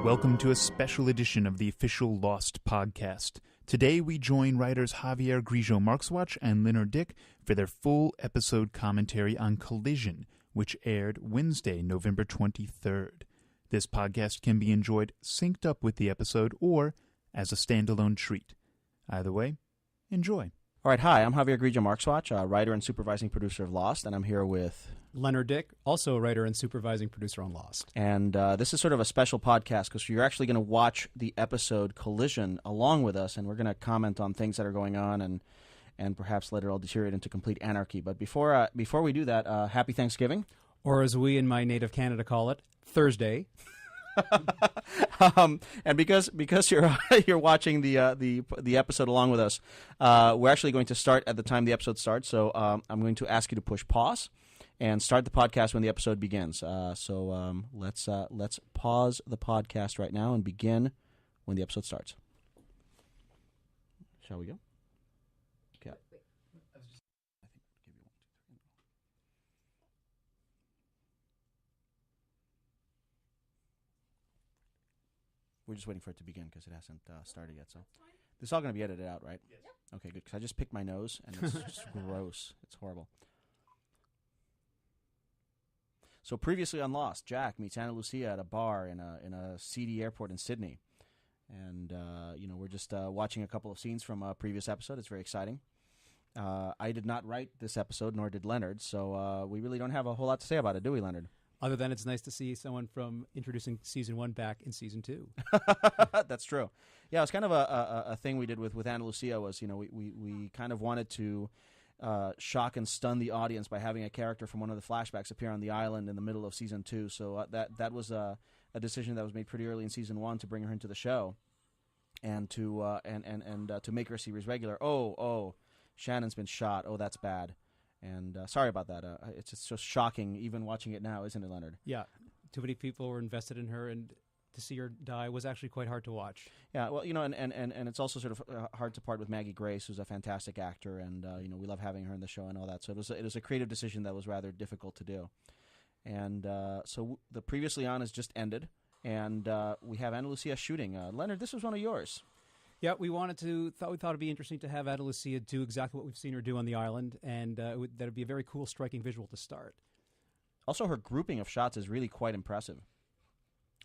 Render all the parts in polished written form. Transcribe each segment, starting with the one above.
Welcome to a special edition of the official Lost podcast. Today we join writers Javier Grillo-Marxuach and Leonard Dick for their full episode commentary on Collision, which aired Wednesday, November 23rd. This podcast can be enjoyed synced up with the episode or as a standalone treat. Either way, enjoy. All right, hi, I'm Javier Grillo-Marxuach, writer and supervising producer of Lost, and I'm here with Leonard Dick, also a writer and supervising producer on Lost. And this is sort of a special podcast because you're actually going to watch the episode Collision along with us, and we're going to comment on things that are going on and perhaps let it all deteriorate into complete anarchy. But before we do that, happy Thanksgiving. Or as we in my native Canada call it, Thursday. And because you're watching the episode along with us, we're actually going to start at the time the episode starts. So I'm going to ask you to push pause and start the podcast when the episode begins. So let's pause the podcast right now and begin when the episode starts. Shall we go? Okay. We're just waiting for it to begin because it hasn't started yet. So this is all going to be edited out, right? Yes. Okay, good. Because I just picked my nose and it's just gross. It's horrible. So previously on Lost, Jack meets Ana Lucia at a bar in a seedy airport in Sydney, and we're just watching a couple of scenes from a previous episode. It's very exciting. I did not write this episode, nor did Leonard, so we really don't have a whole lot to say about it, do we, Leonard? Other than it's nice to see someone from introducing Season 1 back in Season 2. That's true. Yeah, it was kind of a thing we did with Ana Lucia was, we kind of wanted to shock and stun the audience by having a character from one of the flashbacks appear on the island in the middle of Season 2. So that was a decision that was made pretty early in Season 1 to bring her into the show and to make her a series regular. Oh, Shannon's been shot. Oh, that's bad. And sorry about that. It's just shocking, even watching it now, isn't it, Leonard? Yeah, too many people were invested in her, and to see her die was actually quite hard to watch. Yeah, well, and it's also sort of hard to part with Maggie Grace, who's a fantastic actor, and we love having her in the show and all that. So it was a creative decision that was rather difficult to do. And so the Previously On has just ended, and we have Ana Lucia shooting. Leonard, this was one of yours. Yeah, we thought it'd be interesting to have Ana Lucia do exactly what we've seen her do on the island, and that'd be a very cool, striking visual to start. Also, her grouping of shots is really quite impressive.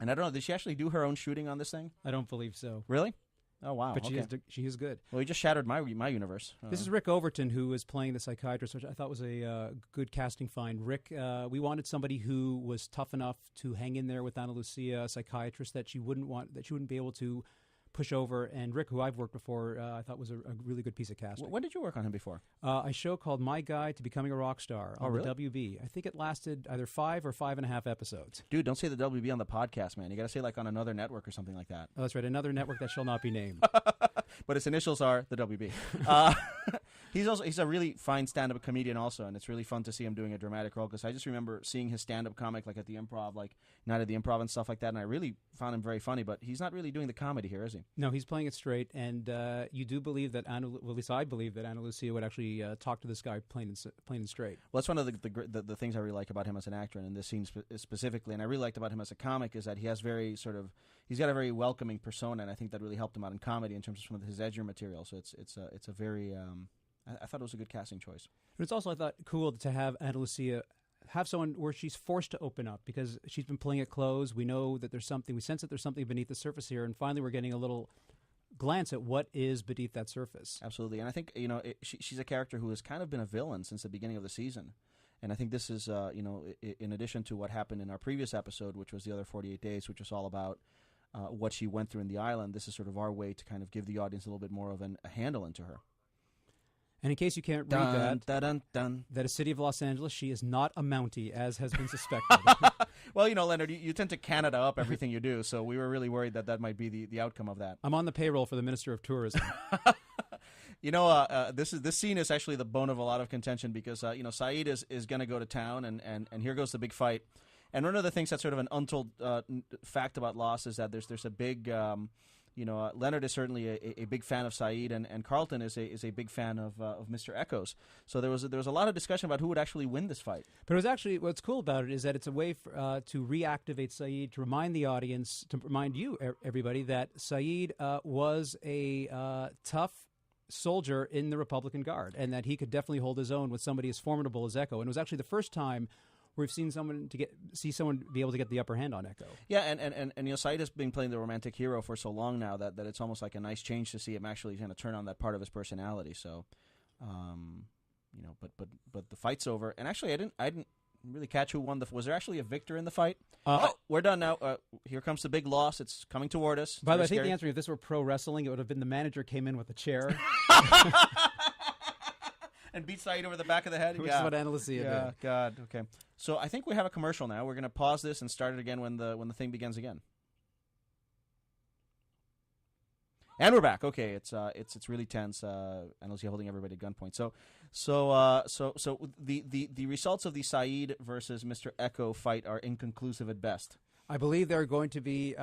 And I don't know, did she actually do her own shooting on this thing? I don't believe so. Really? Oh, wow. But okay. she is good. Well, you just shattered my universe. This is Rick Overton, who is playing the psychiatrist, which I thought was a good casting find. Rick, we wanted somebody who was tough enough to hang in there with Ana Lucia, a psychiatrist that she wouldn't be able to push over. And Rick, who I've worked before, I thought was a really good piece of casting. When did you work on him before? A show called My Guide to Becoming a Rock Star on the WB. I think it lasted either 5 or 5.5 episodes. Dude, don't say the WB on the podcast, man. You got to say like on another network or something like that. Oh, that's right. Another network that shall not be named. But its initials are the WB. He's a really fine stand-up comedian also, and it's really fun to see him doing a dramatic role because I just remember seeing his stand-up comic like at the Improv, like Night at the Improv and stuff like that, and I really found him very funny, but he's not really doing the comedy here, is he? No, he's playing it straight, and you do believe that at least I believe that Ana Lucia would actually talk to this guy plain and straight. Well, that's one of the things I really like about him as an actor, and in this scene specifically, and I really liked about him as a comic is that he has he's got a very welcoming persona, and I think that really helped him out in comedy in terms of some of his edgier material. So it's a very I thought it was a good casting choice. But it's also, I thought, cool to have Ana Lucia have someone where she's forced to open up because she's been playing it closed. We know that we sense that there's something beneath the surface here, and finally we're getting a little glance at what is beneath that surface. Absolutely, and I think she's a character who has kind of been a villain since the beginning of the season. And I think this is, in addition to what happened in our previous episode, which was the other 48 days, which was all about what she went through in the island, this is sort of our way to kind of give the audience a little bit more of a handle into her. And in case you can't read that is City of Los Angeles. She is not a Mountie, as has been suspected. Well, Leonard, you tend to Canada up everything you do, so we were really worried that might be the outcome of that. I'm on the payroll for the Minister of Tourism. This scene is actually the bone of a lot of contention because, Saeed is going to go to town, and here goes the big fight. And one of the things that's sort of an untold fact about Lost is that there's a big Leonard is certainly a big fan of Saeed, and Carlton is a big fan of Mr. Echoes. So there was a lot of discussion about who would actually win this fight. But it was actually, what's cool about it is that it's a way to reactivate Saeed, to remind the audience, to remind you, everybody, that Saeed was a tough soldier in the Republican Guard, and that he could definitely hold his own with somebody as formidable as Echo. And it was actually the first time we've seen someone be able to get the upper hand on Echo. Yeah, and Saeed has been playing the romantic hero for so long now that it's almost like a nice change to see him actually kind of turn on that part of his personality. So, but the fight's over, and actually I didn't really catch who won. Was there actually a victor in the fight? We're done now. Here comes the big loss. It's coming toward us. By the way, I think the answer, if this were pro wrestling, it would have been the manager came in with a chair. And beat Saeed over the back of the head. Which is what Ana Lucia did. God. Okay. So I think we have a commercial now. We're going to pause this and start it again when the thing begins again. And we're back. Okay, it's really tense. Ana Lucia holding everybody at gunpoint. So the results of the Saeed versus Mr. Echo fight are inconclusive at best. I believe they're going to be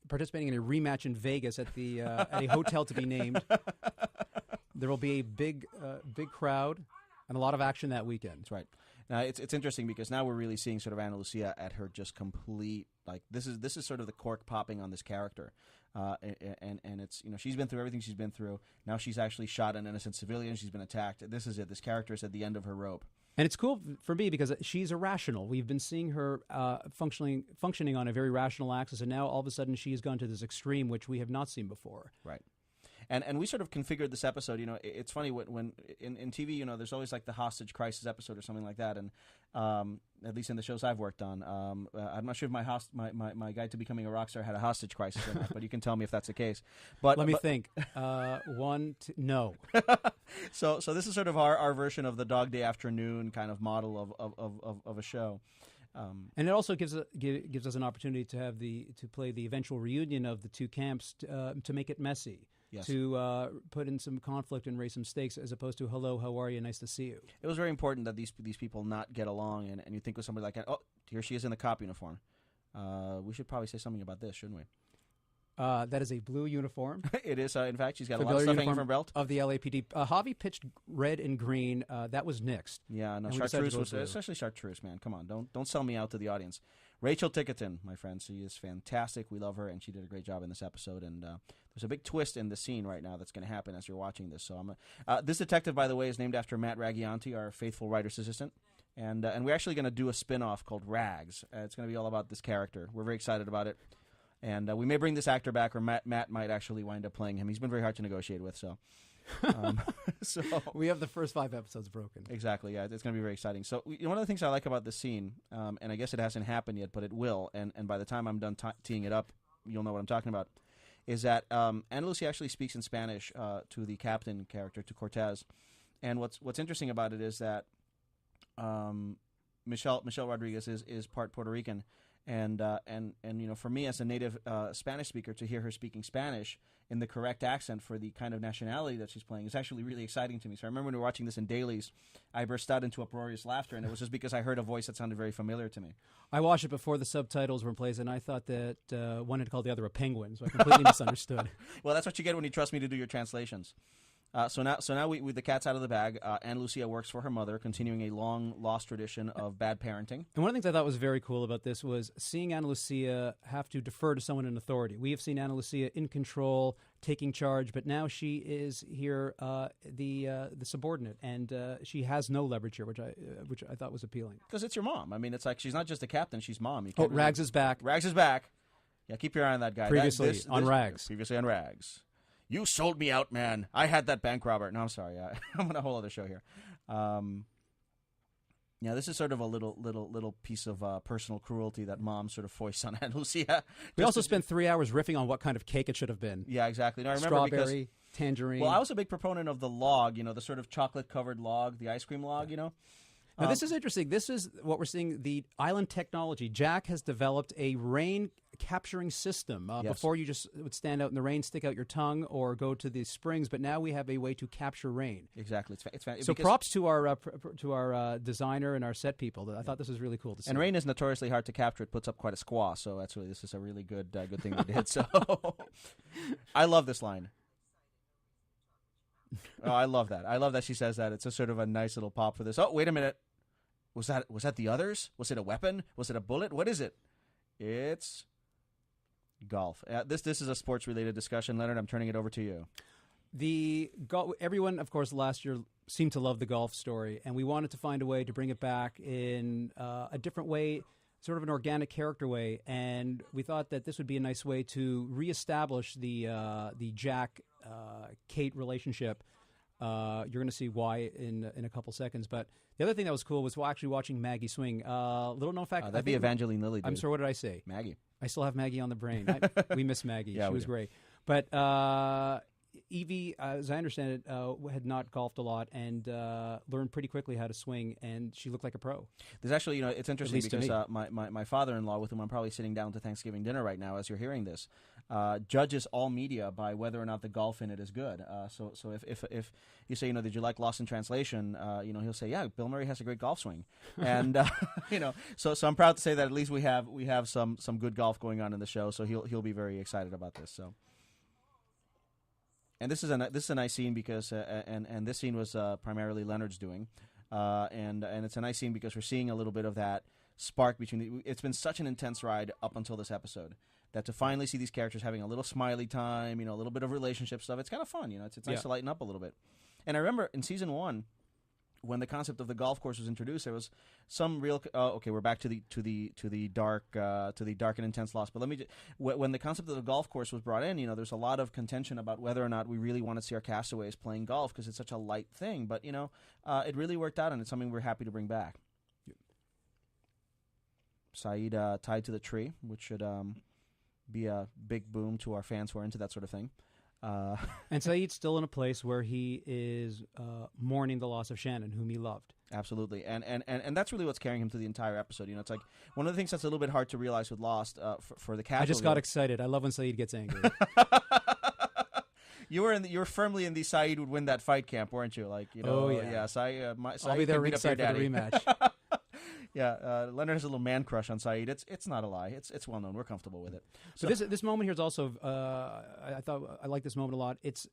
participating in a rematch in Vegas at a hotel to be named. There will be a big crowd and a lot of action that weekend. That's right. Now it's interesting because now we're really seeing sort of Ana Lucia at her just complete, like, this is sort of the cork popping on this character, and it's, she's been through everything she's been through. Now she's actually shot an innocent civilian. She's been attacked. This is it. This character is at the end of her rope. And it's cool for me because she's irrational. We've been seeing her functioning on a very rational axis, and now all of a sudden she has gone to this extreme, which we have not seen before. Right. And we sort of configured this episode. It's funny when in TV, there's always like the hostage crisis episode or something like that. And at least in the shows I've worked on, I'm not sure if my guide to becoming a rock star had a hostage crisis or not, but you can tell me if that's the case. But let me think. No. So this is sort of our version of the Dog Day Afternoon kind of model of a show. And it also gives us an opportunity to play the eventual reunion of the two camps to make it messy. Yes. To put in some conflict and raise some stakes, as opposed to "Hello, how are you? Nice to see you." It was very important that these people not get along, and you think of somebody like, oh, here she is in the cop uniform. We should probably say something about this, shouldn't we? That is a blue uniform. It is. In fact, she's got a lot of stuff hanging from her belt. Of the LAPD. Javi pitched red and green. That was nixed. Yeah, no, Chartreuse was, especially Chartreuse, man. Come on, don't sell me out to the audience. Rachel Tickerton, my friend, she is fantastic. We love her, and she did a great job in this episode. And there's a big twist in the scene right now that's going to happen as you're watching this. So this detective, by the way, is named after Matt Ragianti, our faithful writer's assistant. And we're actually going to do a spin-off called Rags. It's going to be all about this character. We're very excited about it. And we may bring this actor back, or Matt might actually wind up playing him. He's been very hard to negotiate with, so... So we have the first 5 episodes broken. Exactly, yeah. It's going to be very exciting. So one of the things I like about this scene, and I guess it hasn't happened yet, but it will, and by the time I'm done teeing it up, you'll know what I'm talking about, is that Ana Lucia actually speaks in Spanish to the captain character, to Cortez. And what's interesting about it is that Michelle Rodriguez is part Puerto Rican, and for me as a native Spanish speaker, to hear her speaking Spanish in the correct accent for the kind of nationality that she's playing is actually really exciting to me. So I remember when we were watching this in dailies, I burst out into uproarious laughter, and it was just because I heard a voice that sounded very familiar to me. I watched it before the subtitles were in place, and I thought that one had called the other a penguin, so I completely misunderstood. Well, that's what you get when you trust me to do your translations. So now we the cat's out of the bag. Ana Lucia works for her mother, continuing a long lost tradition of bad parenting. And one of the things I thought was very cool about this was seeing Ana Lucia have to defer to someone in authority. We have seen Ana Lucia in control, taking charge, but now she is here, the subordinate, and she has no leverage here, which I thought was appealing. Because it's your mom. I mean, it's like she's not just a captain; she's mom. Rags is back. Rags is back. Yeah, keep your eye on that guy. Previously on Rags. Previously on Rags. You sold me out, man. I had that bank robber. No, I'm sorry. I'm on a whole other show here. Yeah, this is sort of a little piece of personal cruelty that mom sort of foists on Ana Lucia. We also spent 3 hours riffing on what kind of cake it should have been. Yeah, exactly. No, I remember strawberry, tangerine. Well, I was a big proponent of the log, the sort of chocolate-covered log, the ice cream log, Now, this is interesting. This is what we're seeing, the island technology. Jack has developed a rain capturing system. Yes. Before you just would stand out in the rain, stick out your tongue, or go to the springs, but now we have a way to capture rain. Exactly. So props to our designer and our set people. I thought this was really cool to see. And rain is notoriously hard to capture. It puts up quite a squaw, so this is a really good thing we did. So I love this line. Oh, I love that. I love that she says that. It's a sort of a nice little pop for this. Oh, wait a minute. Was that the others? Was it a weapon? Was it a bullet? What is it? It's golf. This is a sports-related discussion. Leonard, I'm turning it over to you. Everyone, of course, last year seemed to love the golf story, and we wanted to find a way to bring it back in a different way, sort of an organic character way. And we thought that this would be a nice way to reestablish the Jack-Kate relationship. You're going to see why in a couple seconds. But the other thing that was cool was actually watching Maggie swing. Little known fact. That'd be Evangeline Lilly, dude. I'm sorry, what did I say? Maggie. I still have Maggie on the brain. We miss Maggie. Yeah, she was great. But Evie, as I understand it, had not golfed a lot and learned pretty quickly how to swing, and she looked like a pro. There's actually, it's interesting because me. my father-in-law, with whom I'm probably sitting down to Thanksgiving dinner right now as you're hearing this, judges all media by whether or not the golf in it is good. So if you say, did you like Lost in Translation, he'll say, yeah, Bill Murray has a great golf swing. And, so I'm proud to say that at least we have some good golf going on in the show, so he'll be very excited about this, so. And this is a nice scene because and this scene was primarily Leonard's doing, and it's a nice scene because we're seeing a little bit of that spark between. It's been such an intense ride up until this episode that to finally see these characters having a little smiley time, a little bit of relationship stuff, it's kind of fun. It's nice to lighten up a little bit. And I remember in season 1, when the concept of the golf course was introduced, there was some real. Okay, we're back to the dark and intense Lost. But let me just, when the concept of the golf course was brought in, there's a lot of contention about whether or not we really want to see our castaways playing golf because it's such a light thing. But it really worked out, and it's something we're happy to bring back. Yep. Saeed tied to the tree, which should be a big boom to our fans who are into that sort of thing. And Saeed's still in a place where he is mourning the loss of Shannon, whom he loved. Absolutely, and that's really what's carrying him through the entire episode. It's like one of the things that's a little bit hard to realize with Lost for the casual. I just got excited. I love when Saeed gets angry. You were firmly in the Saeed would win that fight camp, weren't you? Oh yeah, yeah. Saeed I'll be there ringside for the rematch. Yeah, Leonard has a little man crush on Saeed. It's not a lie. It's well known. We're comfortable with it. So this moment here is also. I thought I like this moment a lot. It's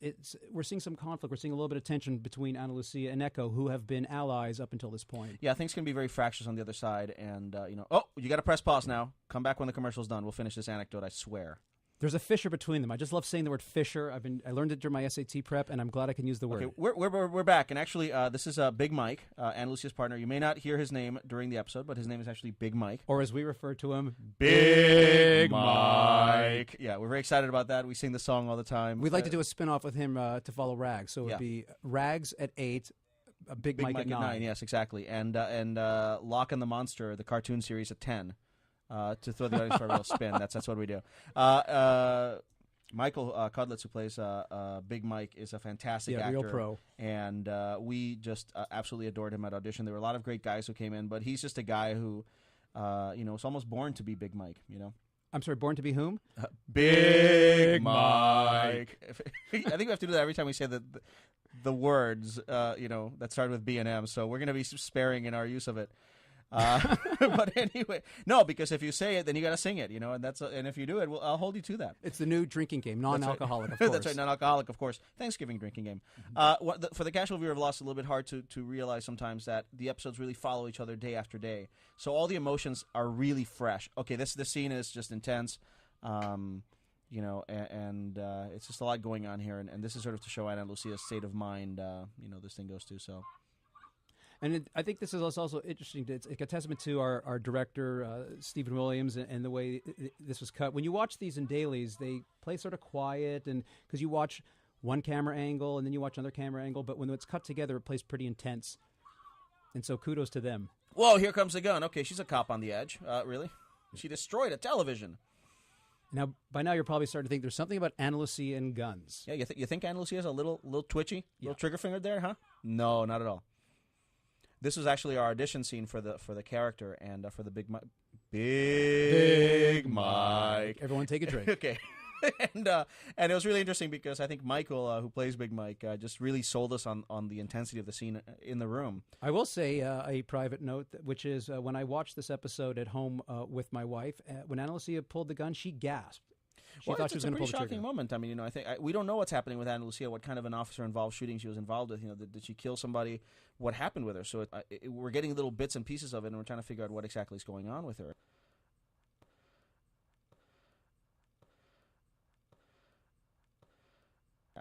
we're seeing some conflict. We're seeing a little bit of tension between Ana Lucia and Echo, who have been allies up until this point. Yeah, things can be very fractious on the other side, and oh, you got to press pause now. Come back when the commercial's done. We'll finish this anecdote. I swear. There's a fissure between them. I just love saying the word fissure. I learned it during my SAT prep, and I'm glad I can use the word. Okay, we're back, and actually, this is Big Mike, Ana Lucia's partner. You may not hear his name during the episode, but his name is actually Big Mike, or as we refer to him, Big Mike. Yeah, we're very excited about that. We sing the song all the time. We'd like to do a spin-off with him to follow Rags, so it'd be Rags at 8. Big Mike at 9. Yes, exactly, and Locke and the Monster, the cartoon series, at 10. To throw the audience for a real spin. That's what we do. Michael Cudlitz, who plays Big Mike, is a fantastic actor. Real pro. And we just absolutely adored him at audition. There were a lot of great guys who came in, but he's just a guy who, was almost born to be Big Mike, I'm sorry, born to be whom? Big Mike. I think we have to do that every time we say the words, that start with B and M, so we're going to be sparing in our use of it. But anyway, no, because if you say it, then you got to sing it, and if you do it, I'll hold you to that. It's the new drinking game, non-alcoholic, right. Of course. That's right, non-alcoholic, of course. Thanksgiving drinking game. For the casual viewer of Lost, it's a little bit hard to realize sometimes that the episodes really follow each other day after day. So all the emotions are really fresh. Okay, this scene is just intense, and it's just a lot going on here, and this is sort of to show Ana Lucia's state of mind, this thing goes to, so... And I think this is also interesting. It's a testament to our director, Stephen Williams, and the way this was cut. When you watch these in dailies, they play sort of quiet, and because you watch one camera angle and then you watch another camera angle, but when it's cut together, it plays pretty intense. And so kudos to them. Whoa, here comes the gun. Okay, she's a cop on the edge. Really? She destroyed a television. Now, by now, you're probably starting to think there's something about Ana Lucia and guns. Yeah, you think Ana Lucia's a little twitchy, little trigger-fingered there, huh? No, not at all. This was actually our audition scene for the character and for the Big Mike. Everyone take a drink. Okay. And it was really interesting because I think Michael, who plays Big Mike, just really sold us on the intensity of the scene in the room. I will say a private note, which is when I watched this episode at home with my wife, when Ana Lucia pulled the gun, she gasped. She thought she was going to pull the trigger. It's a pretty shocking moment. I mean, I think we don't know what's happening with Ana Lucia, what kind of an officer-involved shooting she was involved with. Did she kill somebody? What happened with her? So we're getting little bits and pieces of it, and we're trying to figure out what exactly is going on with her.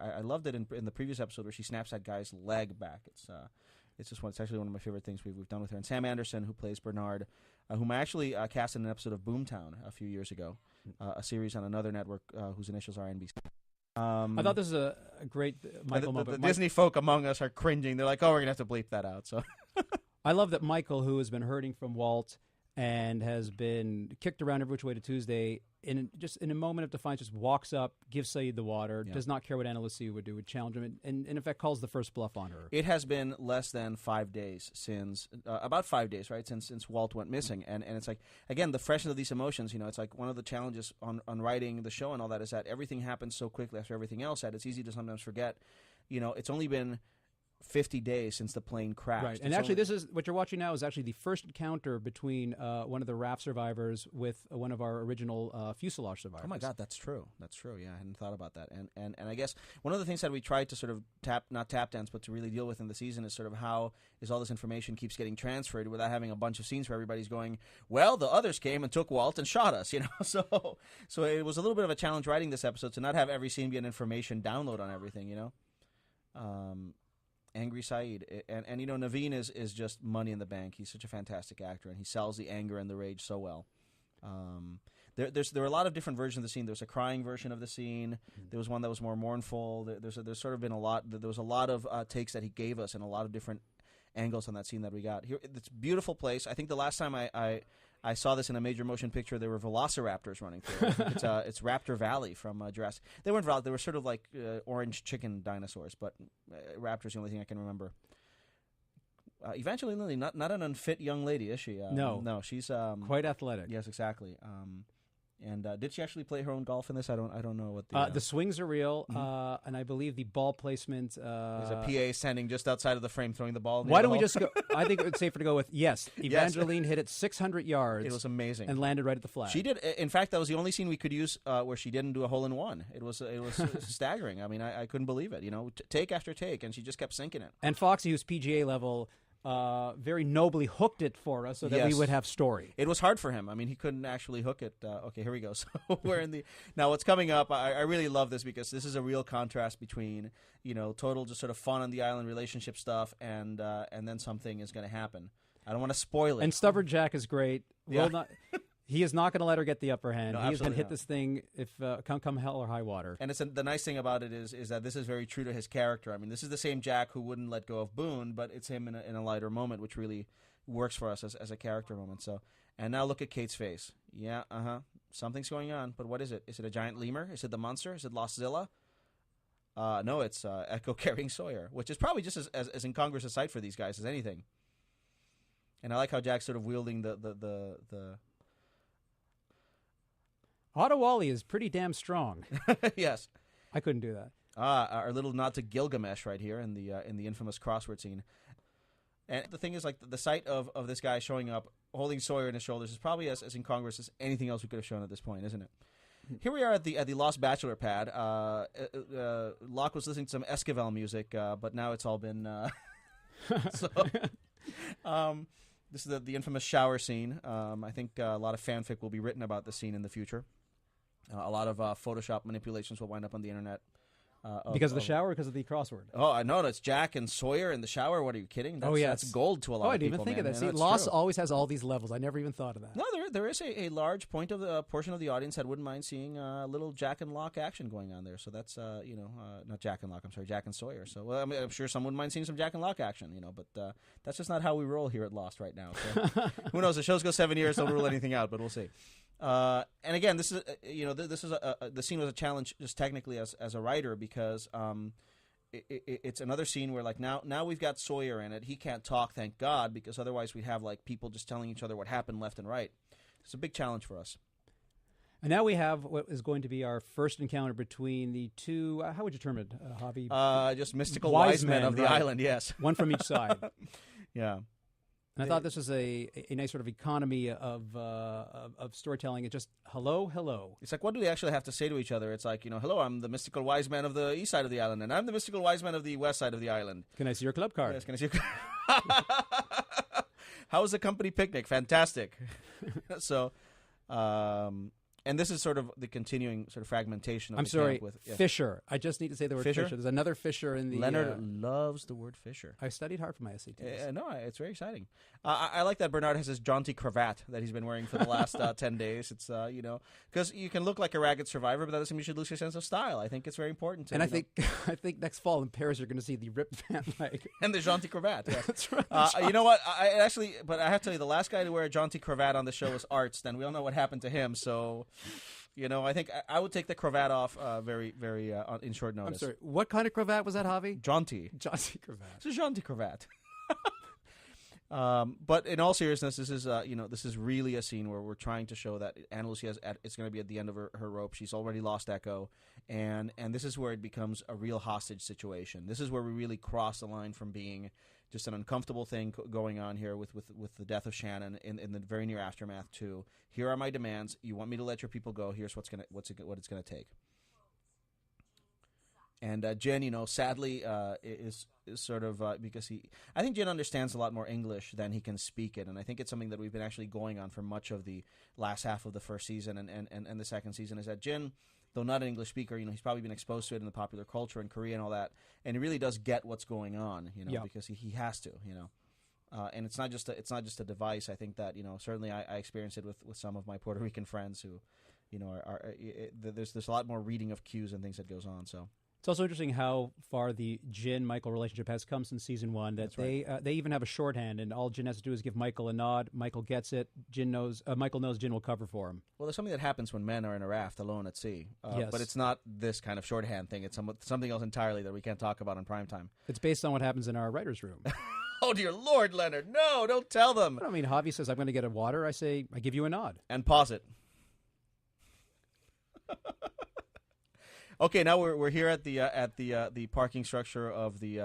I loved it in the previous episode where she snaps that guy's leg back. It's actually one of my favorite things we've done with her. And Sam Anderson, who plays Bernard, whom I actually cast in an episode of Boomtown a few years ago, a series on another network whose initials are NBC. I thought this was a great Michael moment. The Disney folk among us are cringing. They're like, "Oh, we're gonna have to bleep that out." So I love that Michael, who has been hurting from Walt and has been kicked around every which way to Tuesday, in a moment of defiance, just walks up, gives Sayid the water, does not care what Ana Lucia would do, would challenge him, and in effect calls the first bluff on her. It has been less than 5 days since, about 5 days, right, since Walt went missing, and it's like, again, the freshness of these emotions, it's like one of the challenges on writing the show and all that is that everything happens so quickly after everything else that it's easy to sometimes forget, it's only been 50 days since the plane crashed. Right, and actually, this is what you're watching now is actually the first encounter between one of the RAF survivors with one of our original fuselage survivors. Oh my God, that's true. That's true. Yeah, I hadn't thought about that. And I guess one of the things that we tried to sort of not tap dance, but to really deal with in the season is sort of how is all this information keeps getting transferred without having a bunch of scenes where everybody's going, well, the others came and took Walt and shot us, So it was a little bit of a challenge writing this episode to not have every scene be an information download on everything, Angry Sayid, and Naveen is just money in the bank. He's such a fantastic actor, and he sells the anger and the rage so well. There are a lot of different versions of the scene. There's a crying version of the scene. There was one that was more mournful. There's sort of been a lot. There was a lot of takes that he gave us, and a lot of different angles on that scene that we got. Here, it's a beautiful place. I think the last time I saw this in a major motion picture, there were velociraptors running through it. It's Raptor Valley from Jurassic. They weren't they were sort of like orange chicken dinosaurs, but Raptor's the only thing I can remember. Evangeline Lilly, not an unfit young lady, is she? No, she's quite athletic. Yes, exactly. And did she actually play her own golf in this? I don't know what the swings are real, and I believe the ball placement. There's a PA standing just outside of the frame throwing the ball. Why don't we just go? I think it's safer to go with yes. Evangeline hit it 600 yards. It was amazing and landed right at the flag. She did. In fact, that was the only scene we could use where she didn't do a hole in one. It was staggering. I mean, I couldn't believe it. Take after take, and she just kept sinking it. And Foxy, who's PGA level, very nobly hooked it for us so that we would have story. It was hard for him. I mean, he couldn't actually hook it. Okay, here we go. So we're in now what's coming up, I really love this because this is a real contrast between, total just sort of fun on the island relationship stuff and then something is going to happen. I don't want to spoil it. And Stubborn Jack is great. Yeah. He is not going to let her get the upper hand. No, He's going to hit not. This thing if come hell or high water. And the nice thing about it is that this is very true to his character. I mean, this is the same Jack who wouldn't let go of Boone, but it's him in a lighter moment, which really works for us as a character moment. So, and now look at Kate's face. Yeah, something's going on, but what is it? Is it a giant lemur? Is it the monster? Is it Lost Zilla? No, it's Echo carrying Sawyer, which is probably just as incongruous a sight for these guys as anything. And I like how Jack's sort of wielding the Otto Wally is pretty damn strong. Yes. I couldn't do that. Our little nod to Gilgamesh right here in the infamous crossword scene. And the thing is, like, the sight of this guy showing up, holding Sawyer in his shoulders, is probably as incongruous as anything else we could have shown at this point, isn't it? Here we are at the Lost Bachelor pad. Locke was listening to some Esquivel music, but now it's all been... This is the infamous shower scene. I think a lot of fanfic will be written about this scene in the future. A lot of Photoshop manipulations will wind up on the internet. Because of the shower or because of the crossword? Oh, I know. It's Jack and Sawyer in the shower. What are you kidding? That's gold to a lot of people. I didn't even think of that. See, Lost always has all these levels. I never even thought of that. No, there is a large portion of the audience that wouldn't mind seeing a little Jack and Locke action going on there. So that's, not Jack and Locke, I'm sorry, Jack and Sawyer. So, well, I'm sure some wouldn't mind seeing some Jack and Locke action, but that's just not how we roll here at Lost right now. So who knows? The show's go 7 years, don't rule anything out, but we'll see. And again, this is the scene was a challenge just technically as a writer because it's another scene where like now we've got Sawyer in it. He can't talk, thank God, because otherwise we'd have like people just telling each other what happened left and right. it's a big challenge for us. And now we have what is going to be our first encounter between the two, how would you term it, Javi? Just mystical wise men of the right. island, yes. One from each side. Yeah. And I thought this was a nice sort of economy of storytelling. It's just hello. It's like, what do they actually have to say to each other? It's like, hello, I'm the mystical wise man of the east side of the island, and I'm the mystical wise man of the west side of the island. Can I see your club card? Yes, can I see your How was the company picnic? Fantastic. So, and this is sort of the continuing sort of fragmentation of I'm the sorry, camp with Fisher. I just need to say the word Fisher? Fisher. There's another Fisher in the... Leonard loves the word Fisher. I studied hard for my SATs. No, it's very exciting. I like that Bernard has his jaunty cravat that he's been wearing for the last 10 days. It's, because you can look like a ragged survivor, but that doesn't mean you should lose your sense of style. I think it's very important to, and I think next fall in Paris you're going to see the ripped van leg. And the jaunty cravat, yes. That's right. You know what? I actually, but I have to tell you, the last guy to wear a jaunty cravat on the show was Arts, and we all know what happened to him, so... I think I would take the cravat off very, very in short notice. I'm sorry. What kind of cravat was that, Javi? Jaunty. Jaunty cravat. It's a jaunty cravat. But in all seriousness, this is this is really a scene where we're trying to show that Ana Lucia it's going to be at the end of her rope. She's already lost Echo, and this is where it becomes a real hostage situation. This is where we really cross the line from being just an uncomfortable thing going on here with the death of Shannon in the very near aftermath to, here are my demands. You want me to let your people go. Here's what it's gonna take. And Jin, sadly, is sort of because I think Jin understands a lot more English than he can speak it, and I think it's something that we've been actually going on for much of the last half of the first season and the second season, is that Jin, though not an English speaker, he's probably been exposed to it in the popular culture in Korea and all that, and he really does get what's going on, because he has to, and it's not just a device. I think that certainly I experienced it with some of my Puerto Rican friends who, there's a lot more reading of cues and things that goes on. So. It's also interesting how far the Jin-Michael relationship has come since season 1. That they even have a shorthand, and all Jin has to do is give Michael a nod. Michael gets it. Michael knows Jin will cover for him. Well, there's something that happens when men are in a raft alone at sea. Yes. But it's not this kind of shorthand thing. It's something else entirely that we can't talk about on primetime. It's based on what happens in our writer's room. Oh, dear Lord, Leonard. No, don't tell them. I mean, Javi says, I'm going to get a water. I say, I give you a nod. And pause it. Okay, now we're here at the parking structure of the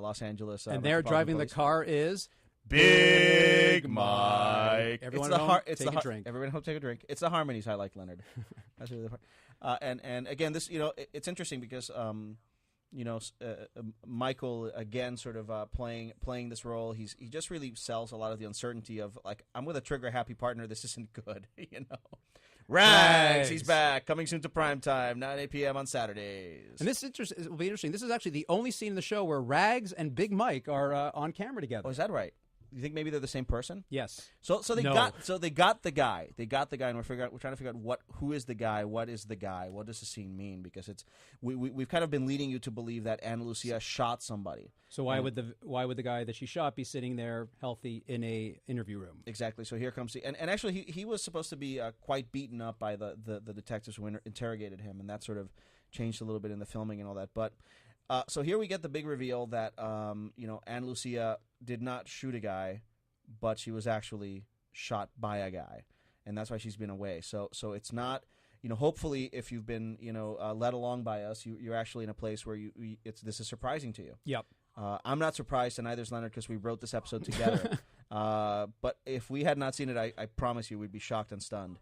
Los Angeles. And there, driving the car is Big Mike. Everyone at home, take a drink. Everyone at home, take a drink. It's the harmonies I like, Leonard. That's really the part. And again, this it's interesting because Michael again sort of playing this role. He just really sells a lot of the uncertainty of, like, I'm with a trigger happy partner. This isn't good, Rags, he's back, coming soon to primetime, 8 p.m. on Saturdays. And this will be interesting. This is actually the only scene in the show where Rags and Big Mike are on camera together. Oh, is that right? You think maybe they're the same person? Yes. So they got the guy. They got the guy, and we're trying to figure out who is the guy, what is the guy, what does the scene mean? Because we've kind of been leading you to believe that Ana Lucia shot somebody. So why would the guy that she shot be sitting there healthy in a interview room? Exactly. So here comes and actually he was supposed to be quite beaten up by the detectives who interrogated him, and that sort of changed a little bit in the filming and all that. But so here we get the big reveal that Ana Lucia did not shoot a guy, but she was actually shot by a guy, and that's why she's been away. So it's not, hopefully if you've been led along by us, you're actually in a place where this is surprising to you. Yep. I'm not surprised, and neither is Leonard, because we wrote this episode together. But if we had not seen it, I promise you we'd be shocked and stunned.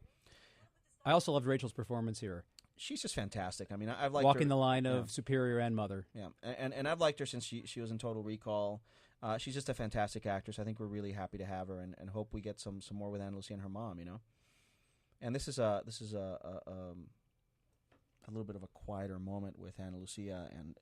I also loved Rachel's performance here. She's just fantastic. I mean, I've liked walking her, the line of superior and mother. Yeah, and I've liked her since she was in Total Recall. She's just a fantastic actress. I think we're really happy to have her, and hope we get some more with Ana Lucia and her mom. And this is a little bit of a quieter moment with Ana Lucia, and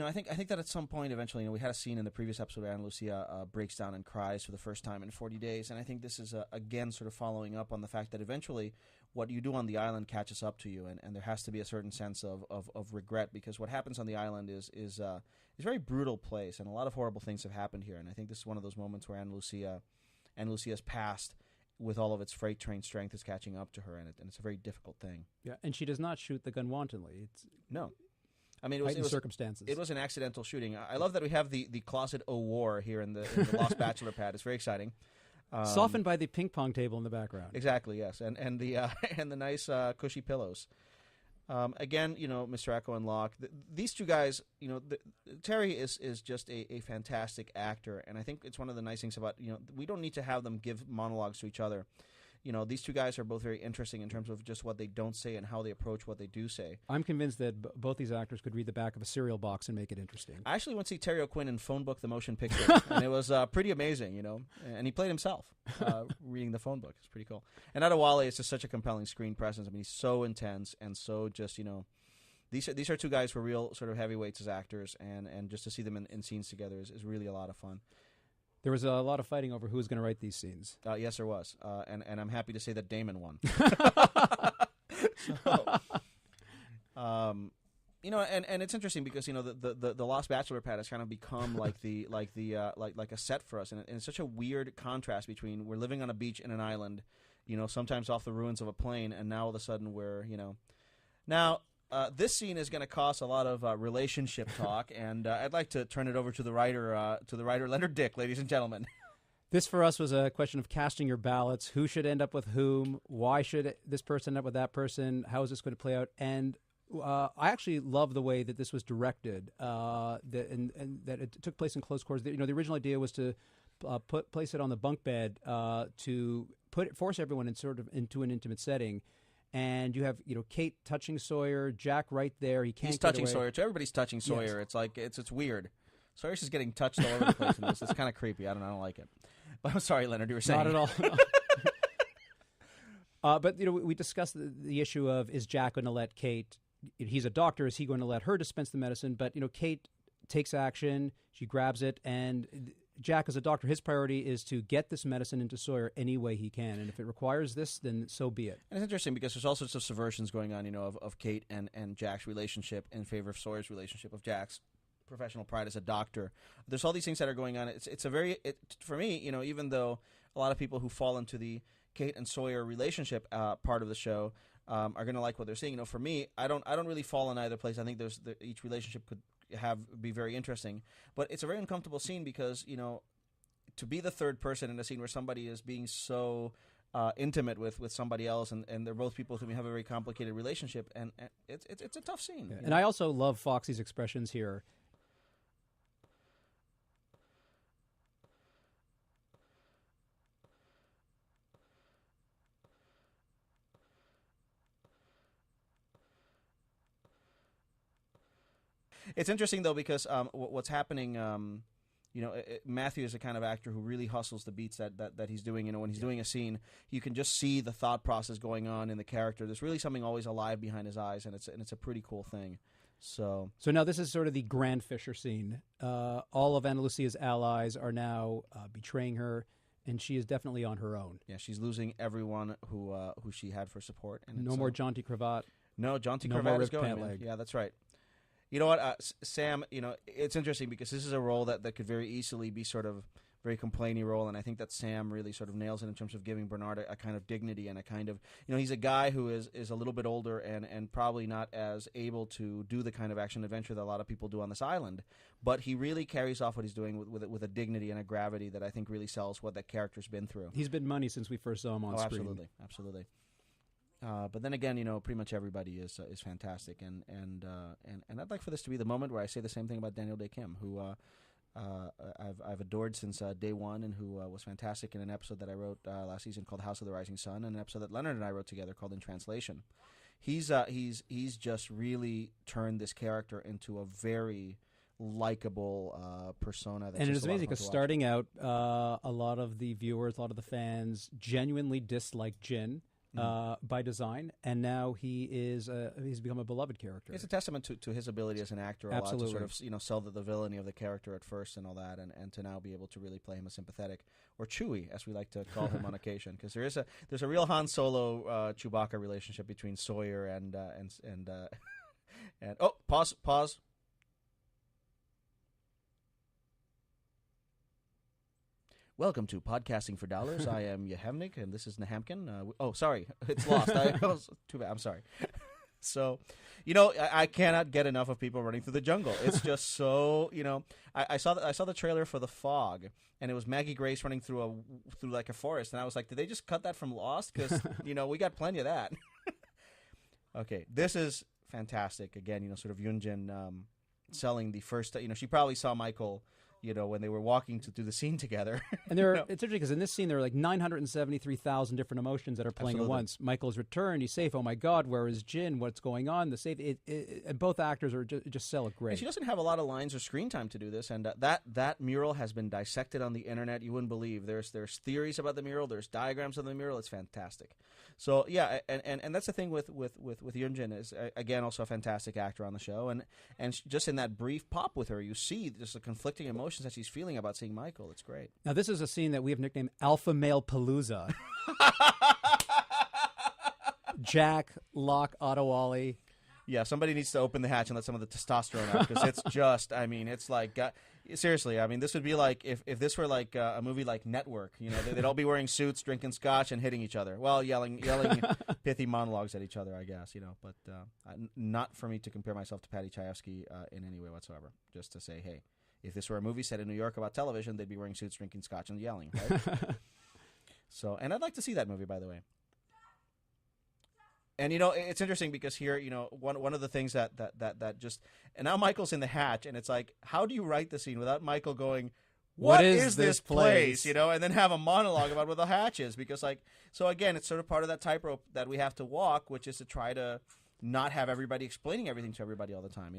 I think that at some point eventually, we had a scene in the previous episode where Ana Lucia breaks down and cries for the first time in 40 days, and I think this is again sort of following up on the fact that eventually what you do on the island catches up to you, and there has to be a certain sense of regret, because what happens on the island is a very brutal place, and a lot of horrible things have happened here, and I think this is one of those moments where Ana Lucia's past, with all of its freight train strength, is catching up to her, and it's a very difficult thing. Yeah, and she does not shoot the gun wantonly. No. I mean, it was circumstances. It was an accidental shooting. I love that we have the closet war here in the Lost Bachelor pad. It's very exciting. Softened by the ping pong table in the background. Exactly, yes, and the and the nice cushy pillows. Again, Mr. Echo and Locke, these two guys, Terry is just a fantastic actor, and I think it's one of the nice things about, we don't need to have them give monologues to each other. These two guys are both very interesting in terms of just what they don't say and how they approach what they do say. I'm convinced that both these actors could read the back of a cereal box and make it interesting. I actually went to see Terry O'Quinn in Phone Book, the motion picture, and it was pretty amazing, and he played himself reading the phone book. It's pretty cool. And Adewale is just such a compelling screen presence. I mean, he's so intense and so just, these are two guys who are real sort of heavyweights as actors, and just to see them in scenes together is really a lot of fun. There was a lot of fighting over who was going to write these scenes. Yes, there was, and I'm happy to say that Damon won. And it's interesting because the Lost Bachelor pad has kind of become like a set for us, and it's such a weird contrast between we're living on a beach in an island, sometimes off the ruins of a plane, and now all of a sudden we're now. This scene is going to cause a lot of relationship talk, and I'd like to turn it over to the writer, Leonard Dick, ladies and gentlemen. This, for us, was a question of casting your ballots. Who should end up with whom? Why should this person end up with that person? How is this going to play out? And I actually love the way that this was directed, and that it took place in close quarters. The original idea was to place it on the bunk bed to force everyone into an intimate setting. And you have, Kate touching Sawyer, Jack right there. He's touching Sawyer too. Everybody's touching Sawyer. Yes. It's like it's weird. Sawyer's just getting touched all over the place in this. It's kind of creepy. I don't like it. But I'm sorry, Leonard. You were saying not at all. But we discussed the issue of, is Jack going to let Kate? He's a doctor. Is he going to let her dispense the medicine? But Kate takes action. She grabs it, and Jack, as a doctor, his priority is to get this medicine into Sawyer any way he can. And if it requires this, then so be it. And it's interesting because there's all sorts of subversions going on, of Kate and Jack's relationship in favor of Sawyer's relationship, of Jack's professional pride as a doctor. There's all these things that are going on. It's a very, for me, even though a lot of people who fall into the Kate and Sawyer relationship part of the show are going to like what they're seeing. For me, I don't really fall in either place. I think each relationship could be very interesting, but it's a very uncomfortable scene because to be the third person in a scene where somebody is being so intimate with somebody else, and they're both people who have a very complicated relationship, and it's a tough scene. Yeah. And I also love Foxy's expressions here. It's interesting, though, because what's happening, Matthew is a kind of actor who really hustles the beats that he's doing. When he's doing a scene, you can just see the thought process going on in the character. There's really something always alive behind his eyes, and it's a pretty cool thing. So now this is sort of the Grand Fisher scene. All of Ana Lucia's allies are now betraying her, and she is definitely on her own. Yeah, she's losing everyone who she had for support. And no more Jaunty Cravat. No, Jaunty no Cravat more is going. Man. Yeah, that's right. You know what, Sam, it's interesting because this is a role that could very easily be sort of very complainy role, and I think that Sam really sort of nails it in terms of giving Bernard a kind of dignity and a kind of, he's a guy who is a little bit older and probably not as able to do the kind of action-adventure that a lot of people do on this island, but he really carries off what he's doing with a dignity and a gravity that I think really sells what that character's been through. He's been money since we first saw him on screen. Absolutely. But then again, pretty much everybody is fantastic, and I'd like for this to be the moment where I say the same thing about Daniel Dae Kim, who I've adored since day one, and who was fantastic in an episode that I wrote last season called House of the Rising Sun, and an episode that Leonard and I wrote together called In Translation. He's just really turned this character into a very likable persona. And it is amazing because starting out, a lot of the viewers, a lot of the fans genuinely disliked Jin. By design, and now he's become a beloved character. It's a testament to his ability as an actor, Absolutely. To sort of sell the villainy of the character at first and all that, and to now be able to really play him as sympathetic, or Chewie, as we like to call him on occasion, because there's a real Han Solo Chewbacca relationship between Sawyer and oh, pause. Welcome to Podcasting for Dollars. I am Yehemnik, and this is Nahamkin. Sorry, it's lost. Too bad. I'm sorry. So, I cannot get enough of people running through the jungle. It's just so, I saw the trailer for The Fog, and it was Maggie Grace running through like a forest, and I was like, did they just cut that from Lost? Because we got plenty of that. Okay, this is fantastic. Again, sort of Yunjin selling the first. She probably saw Michael. When they were walking to do the scene together. And it's interesting because in this scene, there are like 973,000 different emotions that are playing Absolutely. at once. Michael's returned. He's safe. Oh, my God, where is Jin? What's going on? The safe. And both actors are just sell it great. And she doesn't have a lot of lines or screen time to do this, and that mural has been dissected on the internet. You wouldn't believe. There's theories about the mural. There's diagrams of the mural. It's fantastic. So yeah, and that's the thing with Yunjin is again also a fantastic actor on the show, and just in that brief pop with her, you see just the conflicting emotions that she's feeling about seeing Michael. It's great. Now this is a scene that we have nicknamed Alpha Male Palooza. Jack, Locke, Otto Wally. Yeah, somebody needs to open the hatch and let some of the testosterone out because it's just, it's like, seriously, this would be like if this were like a movie like Network, they'd all be wearing suits, drinking scotch, and hitting each other. Well, yelling pithy monologues at each other, I guess, but not for me to compare myself to Patty Chayefsky in any way whatsoever. Just to say, hey, if this were a movie set in New York about television, they'd be wearing suits, drinking scotch, and yelling, right? So, and I'd like to see that movie, by the way. And it's interesting because here, one of the things that just, and now Michael's in the hatch, and it's like, how do you write the scene without Michael going, what is this place? And then have a monologue about what the hatch is, because so again, it's sort of part of that tightrope that we have to walk, which is to try to not have everybody explaining everything to everybody all the time,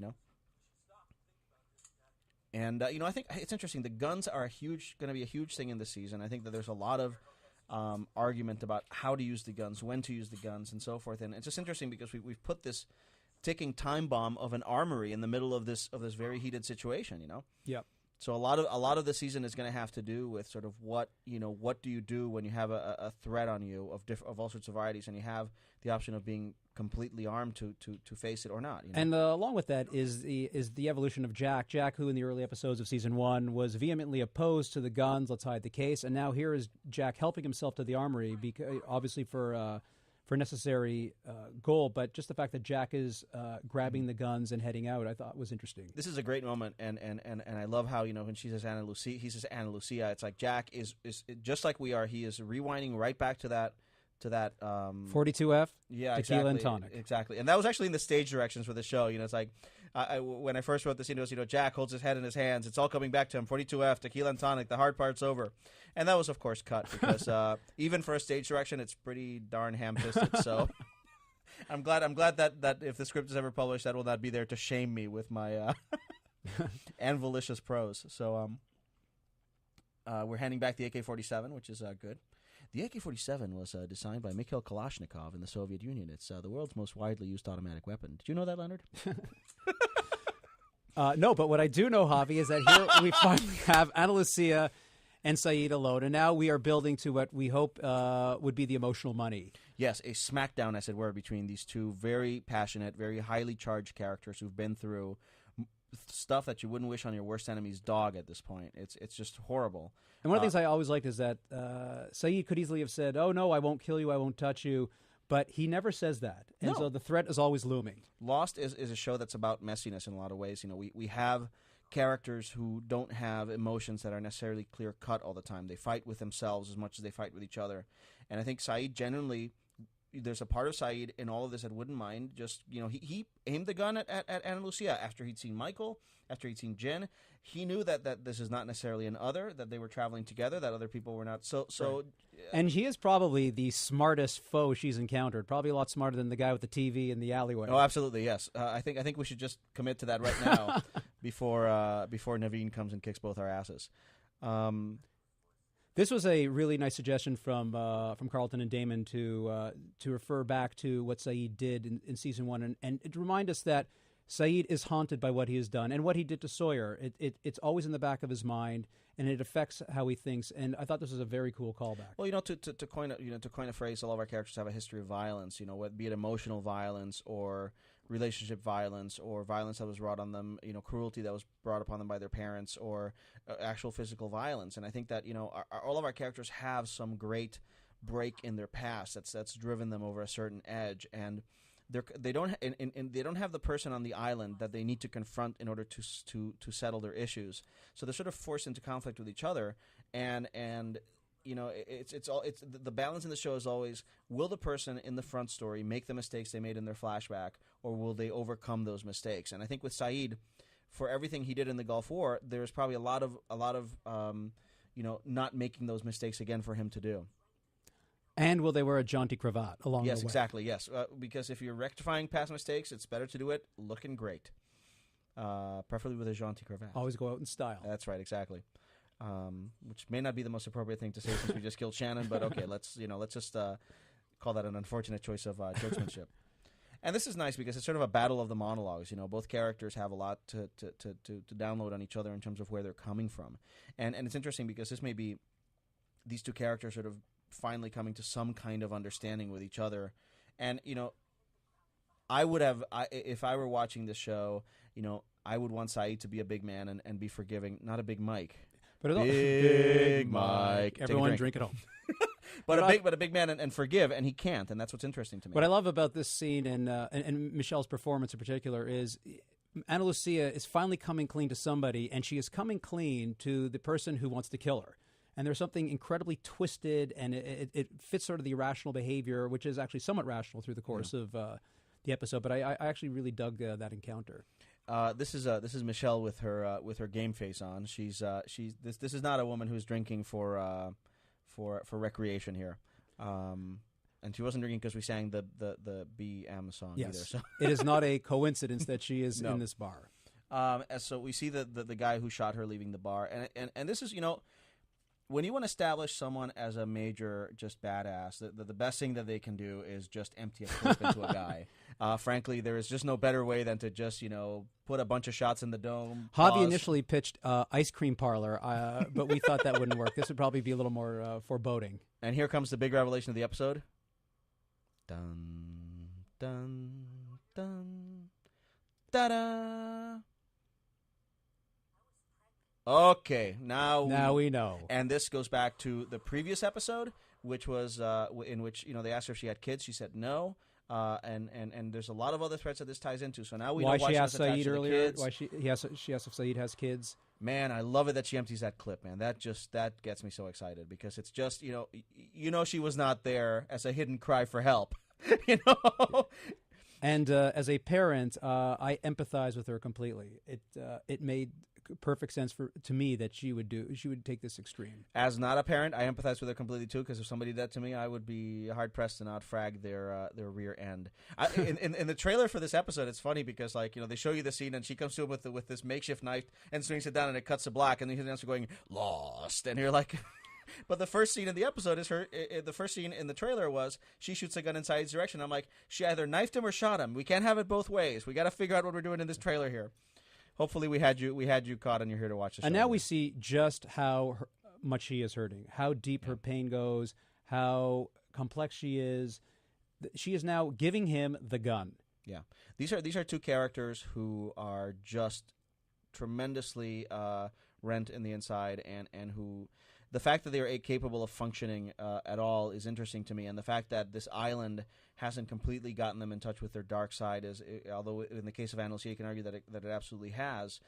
And I think it's interesting. The guns are going to be a huge thing in this season. I think that there's a lot of argument about how to use the guns, when to use the guns, and so forth. And it's just interesting because we've put this ticking time bomb of an armory in the middle of this very heated situation. Yep. So a lot of the season is going to have to do with sort of what do you do when you have a threat on you of all sorts of varieties, and you have the option of being completely armed to face it or not. And along with that is the evolution of Jack. Jack, who in the early episodes of season 1 was vehemently opposed to the guns, let's hide the case, and now here is Jack helping himself to the armory, because obviously for necessary goal, but just the fact that Jack is grabbing the guns and heading out, I thought was interesting. This is a great moment, and I love how when she says Ana Lucia, he says Ana Lucia. It's like Jack is just like we are. He is rewinding right back to that 42F, yeah, tequila and tonic, exactly. And that was actually in the stage directions for the show. It's like when I first wrote the scene, it was Jack holds his head in his hands. It's all coming back to him. 42F, tequila and tonic. The hard part's over. And that was, of course, cut because even for a stage direction, it's pretty darn ham-fisted. So I'm glad that if the script is ever published, that will not be there to shame me with my anvilicious prose. So we're handing back the AK-47, which is good. The AK-47 was designed by Mikhail Kalashnikov in the Soviet Union. It's the world's most widely used automatic weapon. Did you know that, Leonard? No, but what I do know, Javi, is that here we finally have Ana Lucia and Sayid alone, and now we are building to what we hope would be the emotional money. Yes, a smackdown, as it were, between these two very passionate, very highly charged characters who've been through stuff that you wouldn't wish on your worst enemy's dog at this point. It's just horrible. And one of the things I always liked is that Sayid could easily have said, oh, no, I won't kill you, I won't touch you. But he never says that. And so the threat is always looming. Lost is a show that's about messiness in a lot of ways. We have characters who don't have emotions that are necessarily clear-cut all the time. They fight with themselves as much as they fight with each other. And I think Sayid genuinely, there's a part of Sayid in all of this that wouldn't mind just, he aimed the gun at Ana Lucia after he'd seen Michael, after he'd seen Jin. He knew that this is not necessarily an other, that they were traveling together, that other people were not. So. Right. And he is probably the smartest foe she's encountered. Probably a lot smarter than the guy with the TV in the alleyway. Oh, absolutely, yes. I think we should just commit to that right now before Naveen comes and kicks both our asses. This was a really nice suggestion from Carlton and Damon to refer back to what Sayid did in season 1 and to remind us that Sayid is haunted by what he has done and what he did to Sawyer. It's always in the back of his mind, and it affects how he thinks. And I thought this was a very cool callback. Well, to coin a phrase, all of our characters have a history of violence. Be it emotional violence or relationship violence or violence that was brought on them, cruelty that was brought upon them by their parents or actual physical violence. And I think that all of our characters have some great break in their past that's driven them over a certain edge. And they don't they don't have the person on the island that they need to confront in order to settle their issues. So they're sort of forced into conflict with each other, and it's the balance in the show is always, will the person in the front story make the mistakes they made in their flashback, or will they overcome those mistakes? And I think with Saeed, for everything he did in the Gulf War, there's probably a lot of not making those mistakes again for him to do. And will they wear a jaunty cravat along the way? Yes, exactly, yes. Because if you're rectifying past mistakes, it's better to do it looking great. Preferably with a jaunty cravat. Always go out in style. That's right, exactly. Which may not be the most appropriate thing to say since we just killed Shannon, but okay, let's just call that an unfortunate choice of judgmentship. And this is nice because it's sort of a battle of the monologues. Both characters have a lot to download on each other in terms of where they're coming from. And it's interesting because this may be these two characters sort of finally coming to some kind of understanding with each other. And, I would have, if I were watching this show, I would want Saeed to be a big man and be forgiving, not a big Mike. But Big Mike. Everyone drink at home. but a big man and forgive, and he can't, and that's what's interesting to me. What I love about this scene and Michelle's performance in particular is Ana Lucia is finally coming clean to somebody, and she is coming clean to the person who wants to kill her. And there's something incredibly twisted, and it fits sort of the irrational behavior, which is actually somewhat rational through the course of the episode. But I actually really dug that encounter. This is Michelle with her game face on. This is not a woman who's drinking for recreation here, and she wasn't drinking because we sang the BM song either. So it is not a coincidence that she is in this bar. So we see the guy who shot her leaving the bar, and this is when you want to establish someone as a major just badass, the best thing that they can do is just empty a clip into a guy. Frankly, there is just no better way than to just, put a bunch of shots in the dome. Javi initially pitched ice cream parlor, but we thought that wouldn't work. This would probably be a little more foreboding. And here comes the big revelation of the episode. Dun, dun, dun, da-da. Okay, now we know. And this goes back to the previous episode, which was in which they asked her if she had kids. She said no, and there's a lot of other threats that this ties into. So now we know why she asked Saeed earlier. Why she asked if Saeed has kids. Man, I love it that she empties that clip. Man, that gets me so excited because it's just she was not there as a hidden cry for help, And as a parent, I empathize with her completely. It made perfect sense to me that she would take this extreme. As not a parent, I empathize with her completely too, because if somebody did that to me, I would be hard pressed to not frag their rear end. In the trailer for this episode, it's funny because they show you the scene and she comes to him with this makeshift knife and swings it down and it cuts to black and then he's going lost and you're like. But the first scene in the episode is the first scene in the trailer was she shoots a gun in Saeed's direction. I'm like, she either knifed him or shot him. We can't have it both ways. We got to figure out what we're doing in this trailer here. Hopefully we had you caught and you're here to watch the show. And now we see just how much she is hurting, how deep her pain goes, how complex she is. She is now giving him the gun. Yeah. These are two characters who are just tremendously rent in the inside and who the fact that they are capable of functioning at all is interesting to me, and the fact that this island hasn't completely gotten them in touch with their dark side, although in the case of Ana Lucia, you can argue that it absolutely has,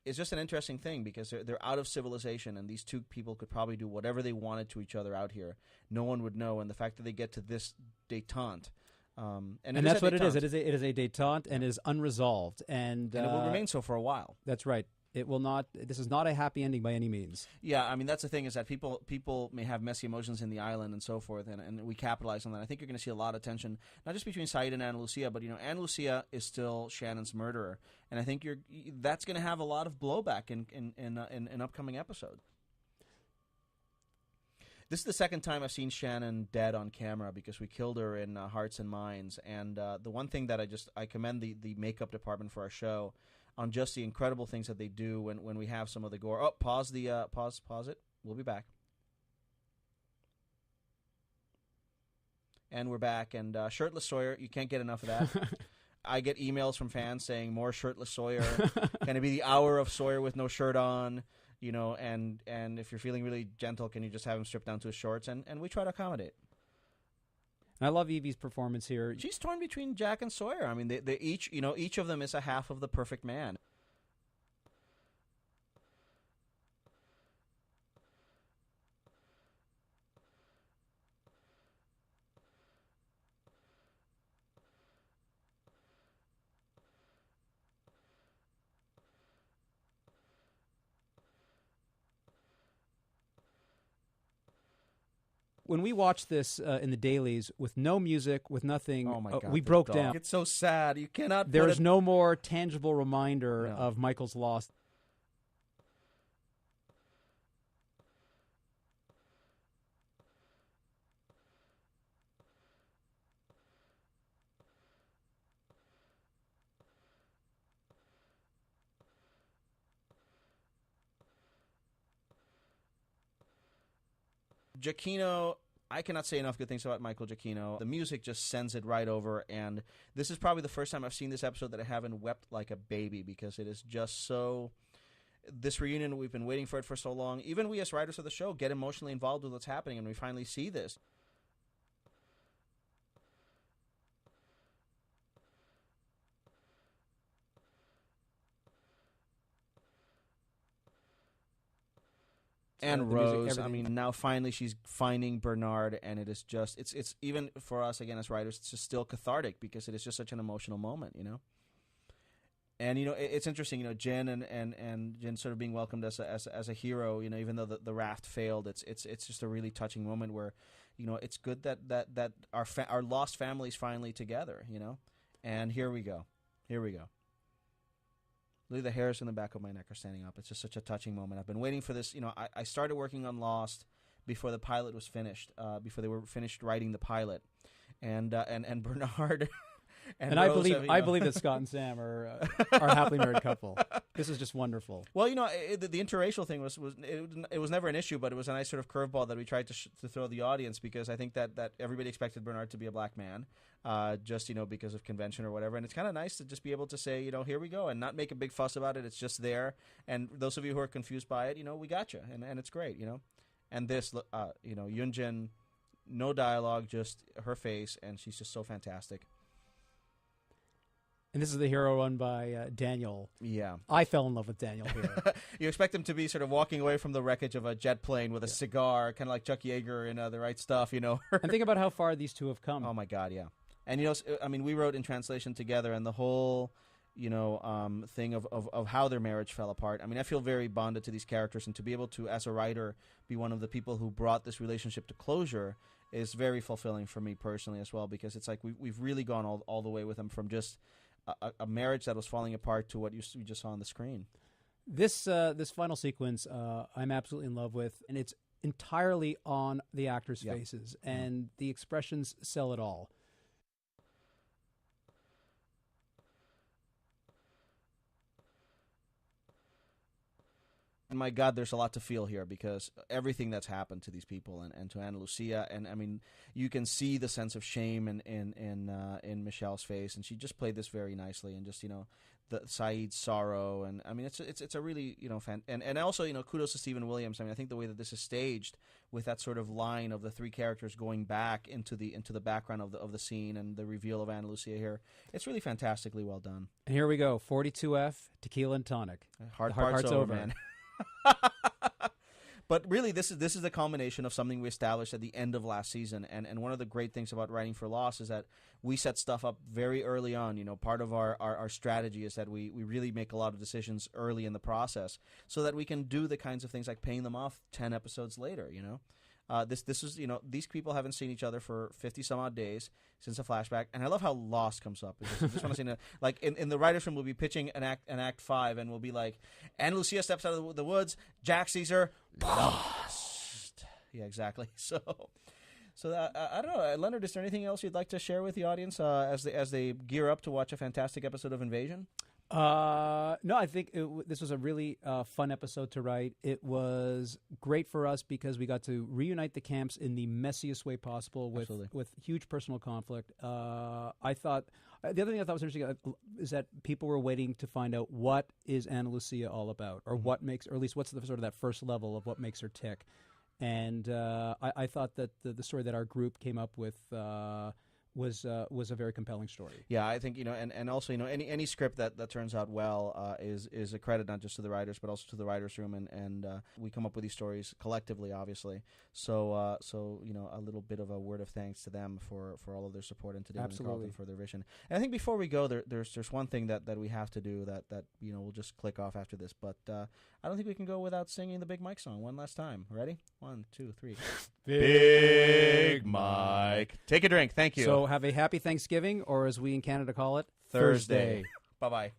is just an interesting thing because they're out of civilization, and these two people could probably do whatever they wanted to each other out here. No one would know, and the fact that they get to this détente. And that's what it is. It is a détente and it is unresolved, and it will remain so for a while. That's right. It will not. This is not a happy ending by any means. Yeah, I mean that's the thing is that people may have messy emotions in the island and so forth, and we capitalize on that. I think you're going to see a lot of tension, not just between Saeed and Ana Lucia, but Ana Lucia is still Shannon's murderer, and I think that's going to have a lot of blowback in upcoming episodes. This is the second time I've seen Shannon dead on camera because we killed her in Hearts and Minds, and the one thing that I commend the makeup department for our show on just the incredible things that they do when we have some of the gore. Oh, pause it. We'll be back. And we're back. And shirtless Sawyer, you can't get enough of that. I get emails from fans saying more shirtless Sawyer. Can it be the hour of Sawyer with no shirt on? And if you're feeling really gentle, can you just have him strip down to his shorts? And we try to accommodate. And I love Evie's performance here. She's torn between Jack and Sawyer. I mean, they each, each of them is a half of the perfect man. When we watched this in the dailies with no music, with nothing, Oh my God, we the broke dog. down. It's so sad. You cannot. There put is it- no more tangible reminder No. of Michael's loss. Giacchino, I cannot say enough good things about Michael Giacchino. The music just sends it right over, and this is probably the first time I've seen this episode that I haven't wept like a baby, because it is just so... This reunion, we've been waiting for it for so long. Even we as writers of the show get emotionally involved with what's happening, and we finally see this. And the music, Rose, I everything. mean, now finally she's finding Bernard, and it is just, it's even for us, again, as writers, it's just still cathartic, because it is just such an emotional moment, And, it's interesting, Jin and Jin sort of being welcomed as a hero, even though the raft failed. It's just a really touching moment where, it's good that our lost family's finally together, And here we go. Literally, the hairs in the back of my neck are standing up. It's just such a touching moment. I've been waiting for this. I started working on Lost before the pilot was finished, before they were finished writing the pilot. And Bernard... And Rose I believe that Scott and Sam are a happily married couple. This is just wonderful. Well, the interracial thing it was never an issue, but it was a nice sort of curveball that we tried to throw the audience, because I think that everybody expected Bernard to be a black man, just because of convention or whatever. And it's kind of nice to just be able to say, here we go, and not make a big fuss about it. It's just there. And those of you who are confused by it, we got you, and it's great, And this, Yunjin, no dialogue, just her face, and she's just so fantastic. And this is the hero run by Daniel. Yeah. I fell in love with Daniel here. You expect him to be sort of walking away from the wreckage of a jet plane with a cigar, kind of like Chuck Yeager in The Right Stuff, And think about how far these two have come. Oh, my God, yeah. And, we wrote in translation together, and the whole, thing of how their marriage fell apart. I mean, I feel very bonded to these characters, and to be able to, as a writer, be one of the people who brought this relationship to closure is very fulfilling for me personally as well, because it's like we've really gone all the way with them, from just a marriage that was falling apart to what you just saw on the screen. This final sequence, I'm absolutely in love with, and it's entirely on the actors' faces, and the expressions sell it all. And my God, there's a lot to feel here, because everything that's happened to these people and to Ana Lucia, and I mean, you can see the sense of shame in Michelle's face, and she just played this very nicely, and just the Saeed's sorrow, and I mean, it's a really fan, and also kudos to Stephen Williams. I mean, I think the way that this is staged, with that sort of line of the three characters going back into the background of the scene, and the reveal of Ana Lucia here, it's really fantastically well done. And here we go, 42F, tequila and tonic. Hard part's over, man. But really, this is the culmination of something we established at the end of last season, and one of the great things about writing for Lost is that we set stuff up very early on. Part of our strategy is that we really make a lot of decisions early in the process, so that we can do the kinds of things like paying them off 10 episodes later. This is these people haven't seen each other for 50 some odd days since a flashback, and I love how Lost comes up. I just want to say, like in the writers' room, we'll be pitching an act 5, and we'll be like, Ana Lucia steps out of the woods, Jack sees her, Lost. Yeah, exactly. So I don't know, Leonard. Is there anything else you'd like to share with the audience as they gear up to watch a fantastic episode of Invasion? No, I think this was a really fun episode to write. It was great for us because we got to reunite the camps in the messiest way possible with huge personal conflict. I thought the other thing I thought was interesting is that people were waiting to find out what is Ana Lucia all about, or what makes, or at least what's the sort of that first level of what makes her tick. And I thought that the story that our group came up with was a very compelling story. Yeah, I think, and also, any script that turns out well is a credit not just to the writers but also to the writers' room, and we come up with these stories collectively, obviously. So a little bit of a word of thanks to them for all of their support, and to David and Carlton for their vision. And I think before we go, there's one thing that we have to do that we'll just click off after this, but I don't think we can go without singing the Big Mike song one last time. Ready? 1, 2, 3. Big Mike. Take a drink. Thank you. So have a happy Thanksgiving, or as we in Canada call it, Thursday. Bye-bye.